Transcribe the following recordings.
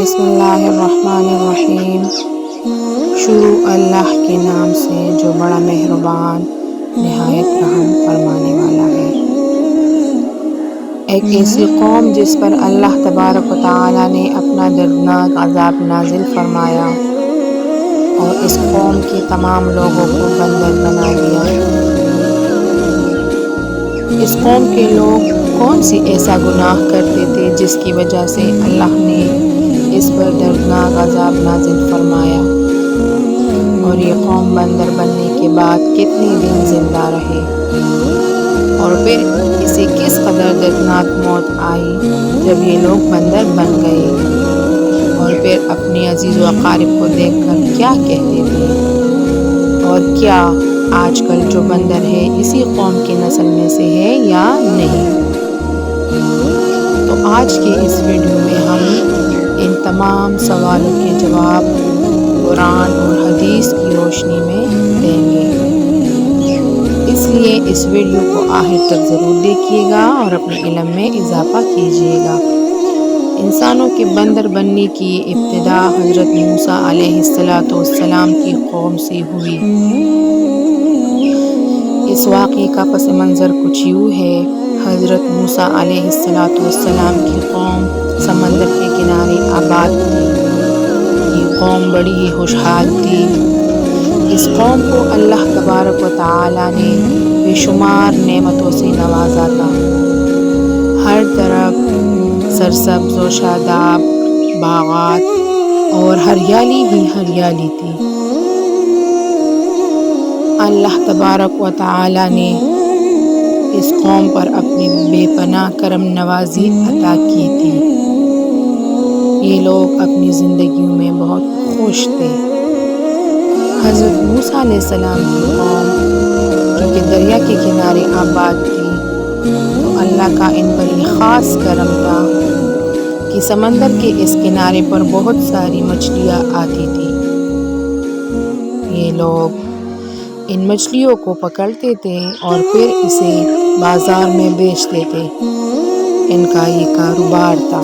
بسم اللہ الرحمن الرحیم۔ شروع اللہ کے نام سے جو بڑا مہربان نہایت رحم فرمانے والا ہے۔ ایک ایسی قوم جس پر اللہ تبارک و تعالی نے اپنا دردناک عذاب نازل فرمایا اور اس قوم کے تمام لوگوں کو بندر بنا دیا۔ اس قوم کے لوگ کون سی ایسا گناہ کرتے تھے جس کی وجہ سے اللہ نے اس پر دردناک عذاب نازل فرمایا، اور یہ قوم بندر بننے کے بعد کتنے دن زندہ رہے، اور پھر اسے کس قدر دردناک موت آئی جب یہ لوگ بندر بن گئے، اور پھر اپنے عزیز و اقارب کو دیکھ کر کیا کہتے تھے۔ اور کیا آج کل جو بندر ہے اسی قوم کی نسل میں سے ہے یا نہیں؟ تو آج کے اس ویڈیو میں ہم ان تمام سوالوں کے جواب قرآن اور حدیث کی روشنی میں دیں گے، اس لیے اس ویڈیو کو آخر تک ضرور دیکھیے گا اور اپنے علم میں اضافہ کیجیے گا۔ انسانوں کے بندر بننے کی ابتدا حضرت موسیٰ علیہ السلام کی قوم سے ہوئی۔ اس واقعے کا پس منظر کچھ یوں ہے۔ حضرت موسیٰ علیہ السلام کی قوم سمندر کے کنارے آباد تھی۔ یہ قوم بڑی ہی خوشحال تھی۔ اس قوم کو اللہ تبارک و تعالی نے بے شمار نعمتوں سے نوازا تھا۔ ہر طرف سرسبز و شاداب باغات اور ہریالی ہی ہریالی تھی۔ اللہ تبارک و تعالی نے اس قوم پر اپنی بے پناہ کرم نوازی عطا کی تھی۔ یہ لوگ اپنی زندگیوں میں بہت خوش تھے۔ حضرت موسیٰ علیہ السلام کی قوم جو کہ دریا کے کنارے آباد تھی، تو اللہ کا ان پر یہ خاص کرم تھا کہ سمندر کے اس کنارے پر بہت ساری مچھلیاں آتی تھیں۔ یہ لوگ ان مچھلیوں کو پکڑتے تھے اور پھر اسے بازار میں بیچتے تھے۔ ان کا یہ کاروبار تھا۔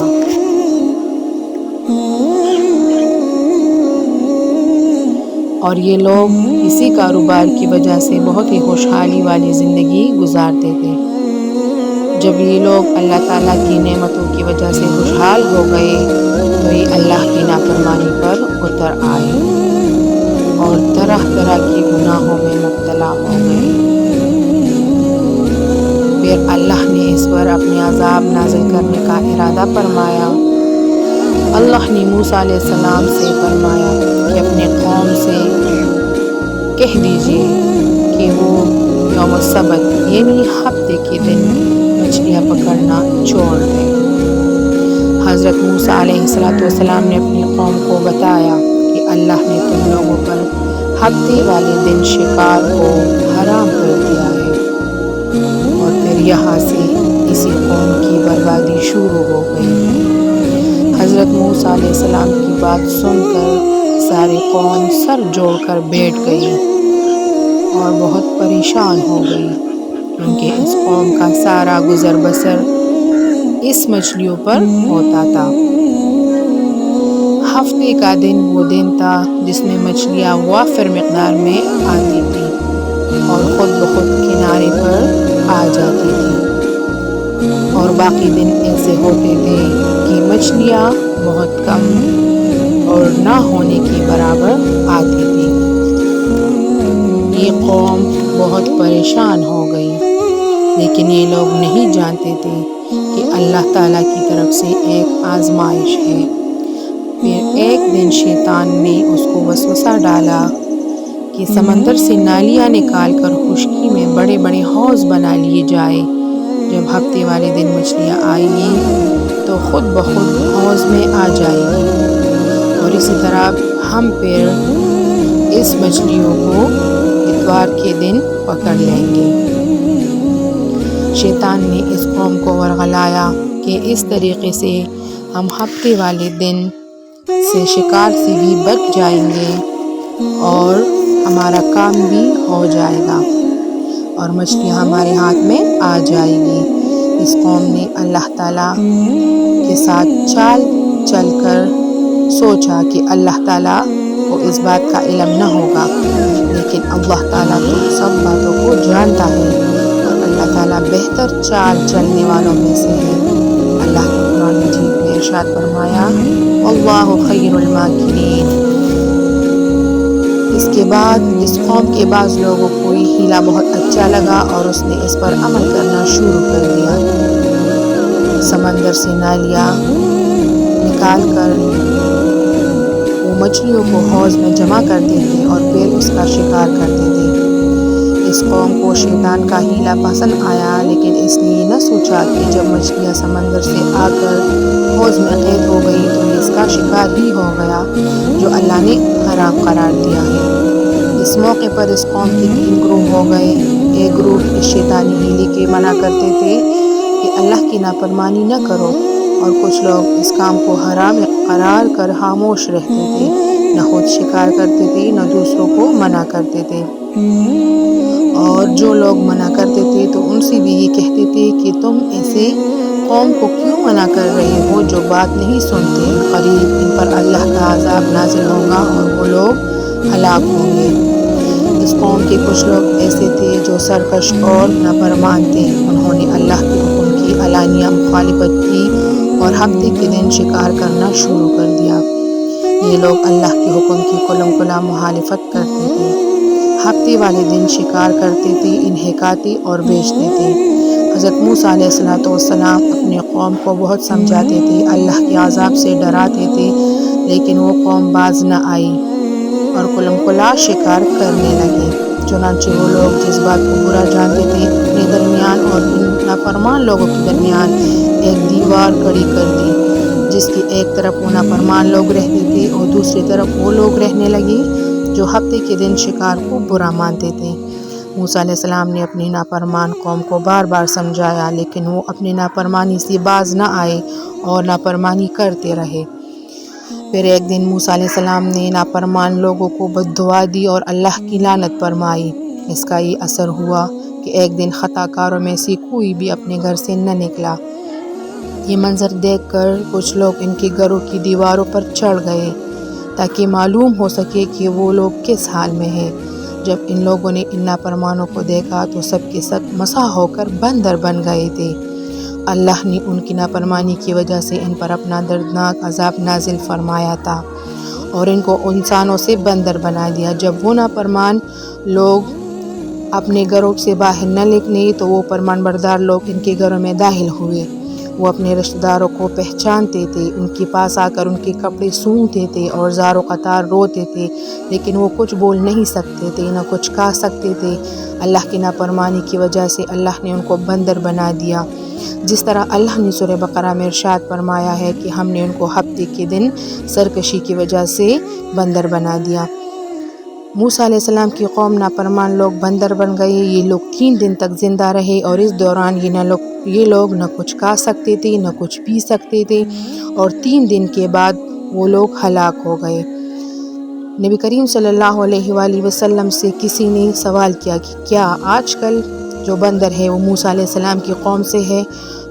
اور یہ لوگ اسی کاروبار کی وجہ سے بہت ہی خوشحالی والی زندگی گزارتے تھے۔ جب یہ لوگ اللہ تعالیٰ کی نعمتوں کی وجہ سے خوشحال ہو گئے تو یہ اللہ کی نافرمانی پر اتر آئے اور طرح طرح کے گناہوں میں مبتلا ہو گئے۔ پھر اللہ نے اس پر اپنے عذاب نازل کرنے کا ارادہ فرمایا۔ اللہ نے موسیٰ علیہ السلام سے فرمایا کہ اپنے قوم سے کہہ دیجئے کہ وہ یوم السبت یعنی ہفتے کے دن مچھلیاں پکڑنا چھوڑ دیں۔ حضرت موسیٰ علیہ السلام نے اپنی قوم کو بتایا کہ اللہ نے تم لوگوں پر ہفتے والے دن شکار کو حرام کر دیا ہے، اور پھر یہاں سے اسی قوم کی بربادی شروع ہو گئی۔ حضرت موسیٰ علیہ السلام کی بات سن کر ساری قوم سر جوڑ کر بیٹھ گئی اور بہت پریشان ہو گئی، کیونکہ اس قوم کا سارا گزر بسر اس مچھلیوں پر ہوتا تھا۔ ہفتے کا دن وہ دن تھا جس میں مچھلیاں وافر مقدار میں آتی تھی اور خود بخود کنارے پر آ جاتی تھی، اور باقی دن ایسے ہوتے تھے کہ مچھلیاں بہت کم اور نہ ہونے کے برابر آتی تھی۔ یہ قوم بہت پریشان ہو گئی، لیکن یہ لوگ نہیں جانتے تھے کہ اللہ تعالیٰ کی طرف سے ایک آزمائش ہے۔ پھر ایک دن شیطان نے اس کو وسوسہ ڈالا کہ سمندر سے نالیاں نکال کر خشکی میں بڑے بڑے حوض بنا لیے جائے۔ جب ہفتے والے دن مچھلیاں آئیں گی تو خود بخود حوض میں آ جائے گی، اور اسی طرح ہم پھر اس مچھلیوں کو اتوار کے دن پکڑ لیں گے۔ شیطان نے اس قوم کو ورغلایا کہ اس طریقے سے ہم ہفتے والے دن سے شکار سے بھی بچ جائیں گے اور ہمارا کام بھی ہو جائے گا اور مچھلیاں ہمارے ہاتھ میں آ جائے گی۔ اس قوم نے اللہ تعالیٰ کے ساتھ چال چل کر سوچا کہ اللہ تعالیٰ کو اس بات کا علم نہ ہوگا، لیکن اللہ تعالیٰ تو سب باتوں کو جانتا ہے اور اللہ تعالیٰ بہتر چال چلنے والوں میں سے ہے۔ اللہ کے قرآن مجید میں ارشاد فرمایا، اللہ خیر الماکرین۔ اس کے بعد اس قوم کے بعض لوگوں کو یہ ہیلا بہت اچھا لگا اور اس نے اس پر عمل کرنا شروع کر دیا۔ سمندر سے نالیاں نکال کر وہ مچھلیوں کو حوض میں جمع کرتے تھے اور پھر اس کا شکار کرتے تھے۔ اس قوم کو شیطان کا ہیلا پسند آیا، لیکن اس نے یہ نہ سوچا کہ جب مچھلیاں سمندر سے آ کر حوض میں قید ہو گئی تو یہ اس کا شکار ہی ہو گیا جو اللہ نے حرام قرار دیا ہے۔ اس موقع پر اس قوم کے 3 گروہ ہو گئے۔ ایک گروہ اس شیطانی ہیلے کے منع کرتے تھے کہ اللہ کی نافرمانی نہ کرو، اور کچھ لوگ اس کام کو حرام قرار کر خاموش رہتے تھے، نہ خود شکار کرتے تھے نہ دوسروں کو منع کرتے تھے۔ اور جو لوگ منع کرتے تھے تو ان سے بھی یہ کہتے تھے کہ تم ایسے قوم کو کیوں منع کر رہے ہو جو بات نہیں سنتے، قریب ان پر اللہ کا عذاب نازل ہوگا اور وہ لوگ ہلاک ہوں گے۔ اس قوم کے کچھ لوگ ایسے تھے جو سرکش اور نافرمان تھے، انہوں نے اللہ کے حکم کی علانیہ مخالفت کی اور ہفتے کے دن شکار کرنا شروع کر دیا۔ یہ لوگ اللہ کے حکم کی کھلم کھلا مخالفت کرتے تھے، ہفتے والے دن شکار کرتے تھے، انہیں کاتے اور بیچتے تھے۔ حضرت موسیٰ علیہ السلام اپنے قوم کو بہت سمجھاتے تھے، اللہ کے عذاب سے ڈراتے تھے، لیکن وہ قوم باز نہ آئی اور کھلم کھلا شکار کرنے لگے۔ چنانچہ وہ لوگ جس بات کو برا جانتے تھے اپنے درمیان اور ان نافرمان لوگوں کے درمیان ایک دیوار کھڑی کر دی، جس کی ایک طرف وہ نافرمان لوگ رہتے تھے اور دوسری طرف وہ لوگ رہنے لگے جو ہفتے کے دن شکار کو برا مانتے تھے۔ موسیٰ علیہ السلام نے اپنی نافرمان قوم کو بار بار سمجھایا، لیکن وہ اپنی نافرمانی سے باز نہ آئے اور نافرمانی کرتے رہے۔ پھر ایک دن موسیٰ علیہ السلام نے نافرمان لوگوں کو بد دعا دی اور اللہ کی لعنت فرمائی۔ اس کا یہ اثر ہوا کہ ایک دن خطا کاروں میں سے کوئی بھی اپنے گھر سے نہ نکلا۔ یہ منظر دیکھ کر کچھ لوگ ان کے گھروں کی دیواروں پر چڑھ گئے تاکہ معلوم ہو سکے کہ وہ لوگ کس حال میں ہیں۔ جب ان لوگوں نے ان نافرمانوں کو دیکھا تو سب کے سب مسح ہو کر بندر بن گئے تھے۔ اللہ نے ان کی نافرمانی کی وجہ سے ان پر اپنا دردناک عذاب نازل فرمایا تھا اور ان کو انسانوں سے بندر بنا دیا۔ جب وہ نافرمان لوگ اپنے گھروں سے باہر نہ نکلے تو وہ فرمان بردار لوگ ان کے گھروں میں داخل ہوئے۔ وہ اپنے رشتہ داروں کو پہچانتے تھے، ان کے پاس آ کر ان کے کپڑے سونگھتے تھے اور زاروں قطار روتے تھے، لیکن وہ کچھ بول نہیں سکتے تھے نہ کچھ کہہ سکتے تھے۔ اللہ کی نافرمانی کی وجہ سے اللہ نے ان کو بندر بنا دیا، جس طرح اللہ نے سورہ بقرہ میں ارشاد فرمایا ہے کہ ہم نے ان کو ہفتے کے دن سرکشی کی وجہ سے بندر بنا دیا۔ موسیٰ علیہ السلام کی قوم نافرمان لوگ بندر بن گئے۔ یہ لوگ 3 دن تک زندہ رہے اور اس دوران یہ لوگ نہ کچھ کھا سکتے تھے نہ کچھ پی سکتے تھے، اور 3 دن کے بعد وہ لوگ ہلاک ہو گئے۔ نبی کریم صلی اللہ علیہ وآلہ وسلم سے کسی نے سوال کیا کہ کیا آج کل جو بندر ہے وہ موسیٰ علیہ السلام کی قوم سے ہے؟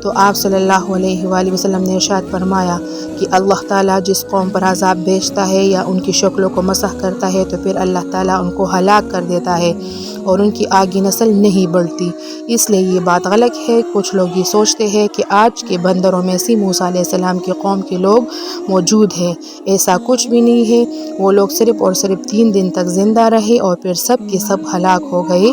تو آپ صلی اللہ علیہ وآلہ وسلم نے ارشاد فرمایا کہ اللہ تعالیٰ جس قوم پر عذاب بھیجتا ہے یا ان کی شکلوں کو مسح کرتا ہے تو پھر اللہ تعالیٰ ان کو ہلاک کر دیتا ہے اور ان کی آگے نسل نہیں بڑھتی۔ اس لیے یہ بات غلط ہے۔ کچھ لوگ یہ سوچتے ہیں کہ آج کے بندروں میں سے موسیٰ علیہ السلام کی قوم کے لوگ موجود ہیں، ایسا کچھ بھی نہیں ہے۔ وہ لوگ صرف اور صرف 3 دن تک زندہ رہے اور پھر سب کے سب ہلاک ہو گئے۔